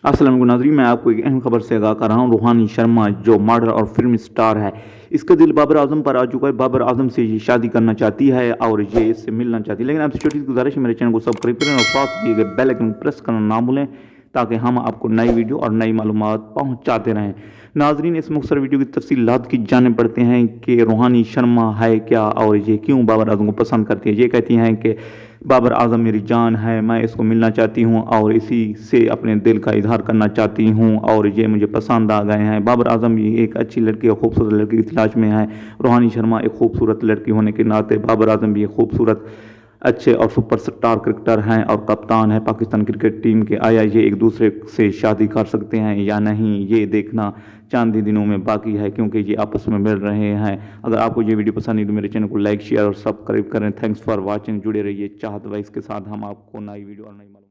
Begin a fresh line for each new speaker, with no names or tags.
अस्सलाम वालेकुम नाज़रीन, मैं आपको एक अहम खबर से आगाह कर रहा हूँ। रूहानी शर्मा जो मॉडल और फिल्म स्टार है, इसका दिल बाबर आजम पर आ चुका है। बाबर आजम से ये शादी करना चाहती है और ये इससे मिलना चाहती है। लेकिन आपसे छोटी सी गुजारिश है, मेरे चैनल को सब्सक्राइब करें और साथ दिए गए बेल आइकन प्रेस करना ना भूलें, ताकि हम आपको नई वीडियो और नई मालूमात पहुँचाते रहें। नाजरीन, इस मुख्तसर वीडियो की तफसीलात की जाने पड़ते हैं कि रूहानी शर्मा है क्या और ये क्यों बाबर आजम को पसंद करती है। ये कहती हैं कि बाबर आजम मेरी जान है, मैं इसको मिलना चाहती हूँ और इसी से अपने दिल का इजहार करना चाहती हूँ और ये मुझे पसंद आ गए हैं। बाबर आजम भी एक अच्छी लड़की और खूबसूरत लड़की की तलाश में है। रूहानी शर्मा एक खूबसूरत लड़की होने के नाते बाबर आजम भी एक खूबसूरत, अच्छे और सुपरस्टार क्रिकेटर हैं और कप्तान है पाकिस्तान क्रिकेट टीम के। आया ये एक दूसरे से शादी कर सकते हैं या नहीं, ये देखना चांद ही दिनों में बाकी है, क्योंकि ये आपस में मिल रहे हैं। अगर आपको ये वीडियो पसंद नहीं तो मेरे चैनल को लाइक शेयर और सब्सक्राइब करें। Thanks for watching. जुड़े रहिए चाहत वाइस के साथ, हम आपको नई वीडियो और नई मालूमात